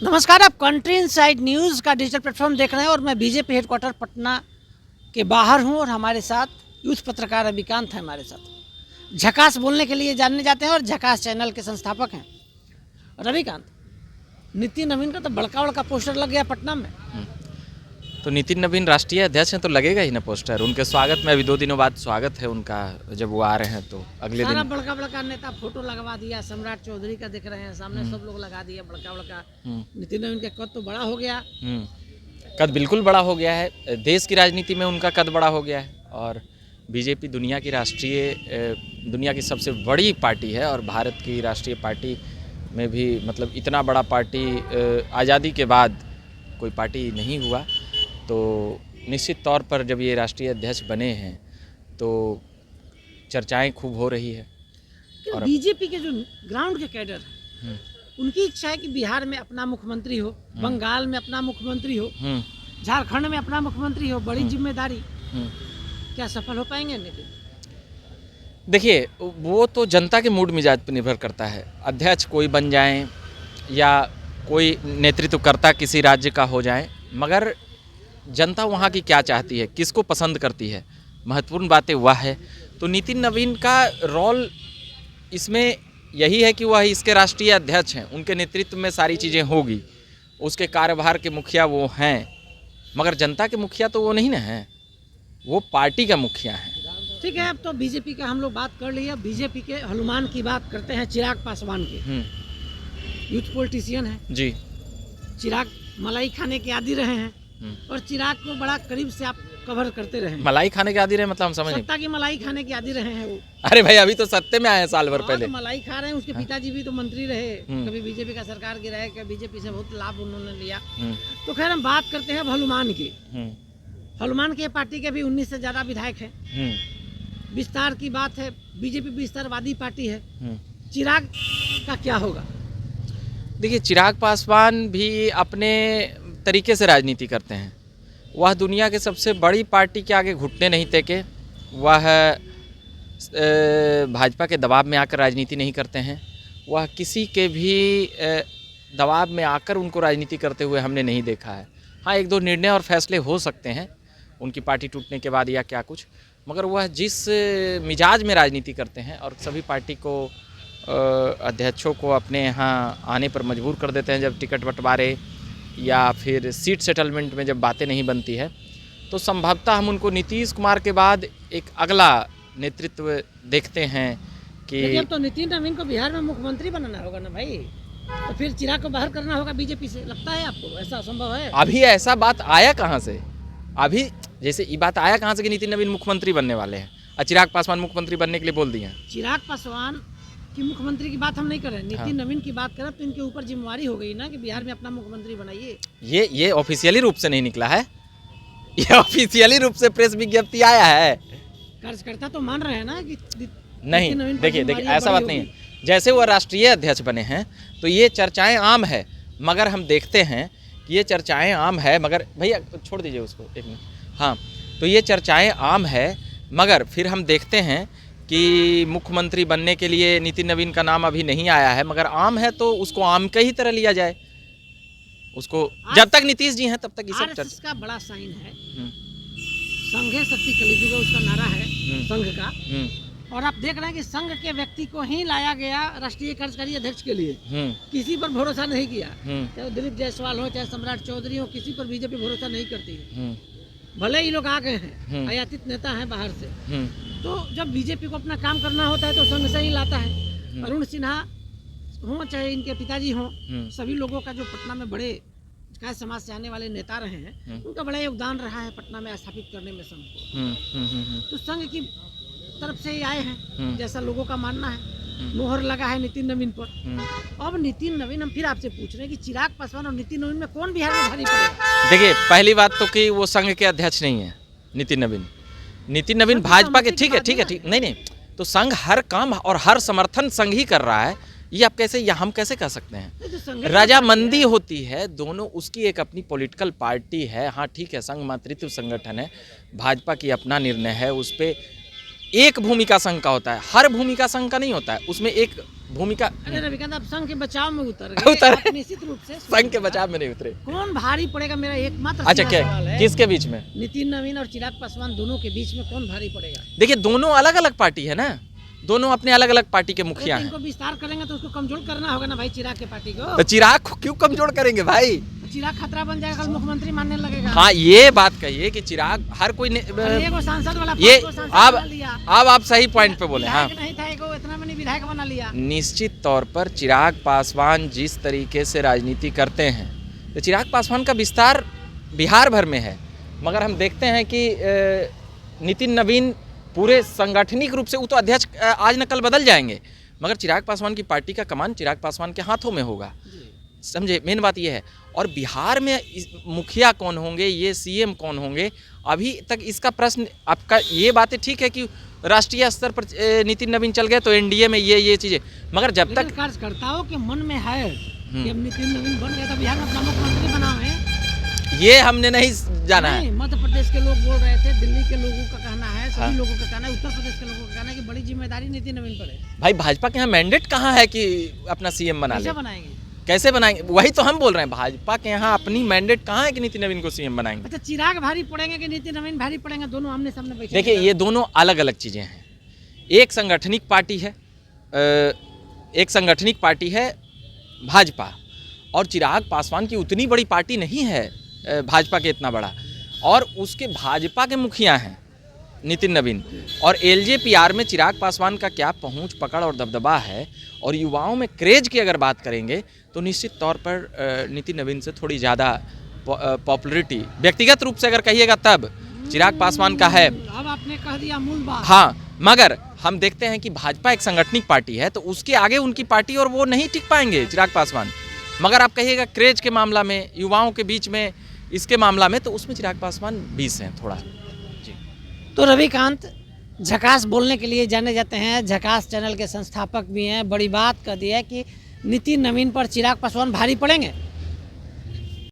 नमस्कार, आप country inside news का डिजिटल प्लेटफॉर्म देख रहे हैं और मैं बीजेपी हेडक्वार्टर पटना के बाहर हूं और हमारे साथ यूथ पत्रकार रविकांत है हमारे साथ। झकास बोलने के लिए जानने जाते हैं और झकास चैनल के संस्थापक हैं रविकांत। नितिन नवीन का तो बड़का बड़का पोस्टर लग गया पटना में। तो नितिन नवीन राष्ट्रीय अध्यक्ष हैं तो लगेगा ही ना पोस्टर। उनके स्वागत में अभी 2 दिनों बाद स्वागत है उनका, जब वो आ रहे हैं तो अगले सारा दिन बड़का बड़का नेता फोटो लगवा दिया। सम्राट चौधरी का देख रहे हैं सामने, सब लोग लगा दिया बड़का बड़का। नितिन नवीन का कद तो बड़ा हो गया। कद बिल्कुल बड़ा हो गया है। देश की राजनीति में उनका कद बड़ा हो गया है और बीजेपी दुनिया की सबसे बड़ी पार्टी है और भारत की राष्ट्रीय पार्टी में भी मतलब इतना बड़ा पार्टी आज़ादी के बाद कोई पार्टी नहीं हुआ। तो निश्चित तौर पर जब ये राष्ट्रीय अध्यक्ष बने हैं तो चर्चाएं खूब हो रही है। और बीजेपी के जो ग्राउंड के कैडर हैं, उनकी इच्छा है कि बिहार में अपना मुख्यमंत्री हो, बंगाल में अपना मुख्यमंत्री हो, झारखंड में अपना मुख्यमंत्री हो। बड़ी जिम्मेदारी। क्या सफल हो पाएंगे नितिन? देखिए, वो तो जनता के मूड मिजाज पर निर्भर करता है। अध्यक्ष कोई बन जाए या कोई नेतृत्वकर्ता किसी राज्य का हो जाए, मगर जनता वहाँ की क्या चाहती है, किसको पसंद करती है, महत्वपूर्ण बातें वह है। तो नितिन नवीन का रोल इसमें यही है कि वह इसके राष्ट्रीय अध्यक्ष हैं, उनके नेतृत्व में सारी चीज़ें होगी। उसके कार्यभार के मुखिया वो हैं, मगर जनता के मुखिया तो वो नहीं ना हैं, वो पार्टी का मुखिया हैं। ठीक है, अब तो बीजेपी का हम लोग बात कर लिए। बीजेपी के हनुमान की बात करते हैं, चिराग पासवान के। यूथ पॉलिटिशियन है जी। चिराग मलाई खाने के आदी रहे हैं और चिराग को बड़ा करीब से आप कवर करते रहे हैं। मलाई खाने के आदी रहे मतलब हम समझ नहीं। सत्ता की मलाई खाने के आदी रहे हैं वो। अरे भाई, अभी तो सत्ते में आए हैं साल भर पहले। तो मलाई खा रहे हैं। उसके पिताजी भी तो मंत्री रहे, कभी बीजेपी का सरकार गिराए, कभी बीजेपी से बहुत लाभ उन्होंने लिया। तो खैर हम बात करते हैं हनुमान की। हनुमान की पार्टी के भी 19 से ज्यादा विधायक हैं। विस्तार की बात है, बीजेपी विस्तारवादी पार्टी है। चिराग का क्या होगा? देखिए, चिराग पासवान भी अपने तरीके से राजनीति करते हैं। वह दुनिया के सबसे बड़ी पार्टी के आगे घुटने नहीं टेके। वह भाजपा के दबाव में आकर राजनीति नहीं करते हैं। वह किसी के भी दबाव में आकर उनको राजनीति करते हुए हमने नहीं देखा है। हाँ, 1-2 निर्णय और फैसले हो सकते हैं उनकी पार्टी टूटने के बाद या क्या कुछ, मगर वह जिस मिजाज में राजनीति करते हैं और सभी पार्टी को अध्यक्षों को अपने यहाँ आने पर मजबूर कर देते हैं जब टिकट बंटवारे या फिर सीट सेटलमेंट में जब बातें नहीं बनती है, तो संभवतः हम उनको नीतीश कुमार के बाद एक अगला नेतृत्व देखते हैं कि अब तो नितिन नवीन को बिहार में मुख्यमंत्री बनाना होगा ना भाई, तो फिर चिराग को बाहर करना होगा बीजेपी से। लगता है आपको ऐसा संभव है? अभी ऐसा बात आया कहाँ से? अभी जैसे ये बात आया कहाँ से कि नितिन नवीन मुख्यमंत्री बनने वाले हैं और चिराग पासवान मुख्यमंत्री बनने के लिए बोल दिए हैं। चिराग पासवान की मुख्यमंत्री की बात हम नहीं कर रहे हैं, नितिन नवीन की बात करें तो इनके ऊपर जिम्मेवारी हो गई ना कि बिहार में अपना मुख्यमंत्री बनाइए। ये ऑफिशियली रूप से नहीं निकला है, ये ऑफिशियली रूप से प्रेस विज्ञप्ति आया है। कार्यकर्ता तो मान रहे हैं ना कि नहीं। देखिए ऐसा बात नहीं है। जैसे वो राष्ट्रीय अध्यक्ष बने हैं तो ये चर्चाएं आम है, मगर हम देखते हैं कि ये चर्चाएं आम है, मगर भैया छोड़ दीजिए उसको 1 मिनट। हाँ, तो ये चर्चाएं आम है, मगर फिर हम देखते हैं कि मुख्यमंत्री बनने के लिए नितिन नवीन का नाम अभी नहीं आया है, मगर आम है तो उसको आम के ही तरह लिया जाए। उसको जब तक नीतीश जी हैं तब तक ये सब आरएसएस का बड़ा साइन है, संघे शक्ति कलिजुग उसका नारा है संघ का। और आप देख रहे हैं कि संघ के व्यक्ति को ही लाया गया राष्ट्रीय कार्यकारी अध्यक्ष के लिए। किसी पर भरोसा नहीं किया, चाहे दिलीप जायसवाल हो चाहे सम्राट चौधरी हो, किसी पर बीजेपी भरोसा नहीं करती है। भले ही लोग आ गए हैं, आयातित नेता हैं बाहर से, तो जब बीजेपी को अपना काम करना होता है तो संघ से ही लाता है। अरुण सिन्हा हो चाहे इनके पिताजी हों, सभी लोगों का जो पटना में बड़े काय समाज से आने वाले नेता रहे हैं, उनका बड़ा योगदान रहा है पटना में स्थापित करने में संघ को। तो संघ की तरफ से ही आए हैं जैसा लोगों का मानना है। मोहर लगा है नितिन नवीन पर। अब नितिन नवीन, हम फिर आपसे पूछ रहे हैं कि चिराग पासवान और नितिन नवीन में कौन बिहार में भारी पड़ेगा? देखिए, पहली बात तो कि वो संघ के अध्यक्ष नहीं है नितिन नवीन भाजपा के। ठीक है, नहीं, तो संघ हर काम और हर समर्थन संघ ही कर रहा है। ये आप कैसे, या हम कैसे कह सकते हैं? रजामंदी होती है दोनों, उसकी एक अपनी पॉलिटिकल पार्टी है। हाँ ठीक है, संघ मातृत्व संगठन है, भाजपा की अपना निर्णय है, उस पर एक भूमिका संघ का होता है, हर भूमिका संघ का नहीं होता है, उसमें एक भूमिका। अरे रविकांत, आप संघ के बचाव में उतर गए। आप निश्चित रूप से संघ के बचाव में नहीं उतरे। कौन भारी पड़ेगा, मेरा एकमात्र अच्छा, क्या सवाल है। किसके बीच में? नितिन नवीन और चिराग पासवान दोनों के बीच में कौन भारी पड़ेगा? देखिए, दोनों अलग अलग पार्टी है ना, दोनों अपने अलग अलग पार्टी के मुखिया हैं। इनको विस्तार करेंगे तो उसको कमजोर करना होगा ना भाई, चिराग के पार्टी को। तो चिराग को क्यों कमजोर करेंगे भाई? चिराग खतरा बन जाएगा, कल मुख्यमंत्री मानने लगेगा। हाँ, ये बात कहिए कि चिराग हर कोई एगो सांसद वाला ये अब आप सही पॉइंट पे बोले। हाँ, नहीं था, एगो इतना मैंने विधायक बना लिया। निश्चित तौर पर चिराग पासवान जिस तरीके से राजनीति करते हैं, तो चिराग पासवान का विस्तार बिहार भर में है, मगर हम देखते हैं कि नितिन नवीन पूरे सांगठनिक रूप से, वो तो अध्यक्ष आज न कल बदल जाएंगे, मगर चिराग पासवान की पार्टी का कमान चिराग पासवान के हाथों में होगा। समझे, मेन बात ये है। और बिहार में मुखिया कौन होंगे, ये सीएम कौन होंगे, अभी तक इसका प्रश्न आपका। ये बातें ठीक है कि राष्ट्रीय स्तर पर नितिन नवीन चल गए तो एनडीए में ये चीज़ें, मगर जब तक कार्यकर्ताओं के मन में है कि अब नितिन नवीन बन गया तो बिहार में अपना मुख्यमंत्री बनावे, ये हमने नहीं जाना है। मध्य प्रदेश के लोग बोल रहे थे, दिल्ली के लोगों का कहना है, सभी लोगों का कहना है, उत्तर प्रदेश के लोगों का कहना है कि बड़ी जिम्मेदारी नितिन नवीन पर है। भाई, भाजपा के यहाँ मैंडेट कहाँ है कि अपना सीएम बना ले? कैसे बनाएंगे? कैसे बनाएंगे? वही तो हम बोल रहे हैं, भाजपा के यहाँ अपनी मैंडेट कहाँ है कि नितिन नवीन को सीएम बनाएंगे? अच्छा, चिराग भारी पड़ेंगे कि नितिन नवीन भारी पड़ेंगे? दोनों आमने सामने बैठे। देखिए, ये दोनों अलग अलग चीज़ें हैं। एक संगठनिक पार्टी है, एक संगठनिक पार्टी है भाजपा, और चिराग पासवान की उतनी बड़ी पार्टी नहीं है भाजपा के इतना बड़ा, और उसके भाजपा के मुखिया हैं नितिन नवीन, और एलजेपीआर में चिराग पासवान का क्या पहुंच, पकड़ और दबदबा है, और युवाओं में क्रेज की अगर बात करेंगे तो निश्चित तौर पर नितिन नवीन से थोड़ी ज़्यादा पॉपुलरिटी व्यक्तिगत रूप से अगर कहिएगा तब चिराग पासवान का है। अब आपने कह दिया मूल बात। हाँ, मगर हम देखते हैं कि भाजपा एक संगठनिक पार्टी है, तो उसके आगे उनकी पार्टी और वो नहीं टिक पाएंगे चिराग पासवान। मगर आप कहिएगा क्रेज के मामला में, युवाओं के बीच में, इसके मामला में, तो उसमें चिराग पासवान 20 हैं थोड़ा। जी। तो रविकांत झकास बोलने के लिए जाने जाते हैं, झकास चैनल के संस्थापक भी हैं। बड़ी बात कह दी है कि नितिन नवीन पर चिराग पासवान भारी पड़ेंगे।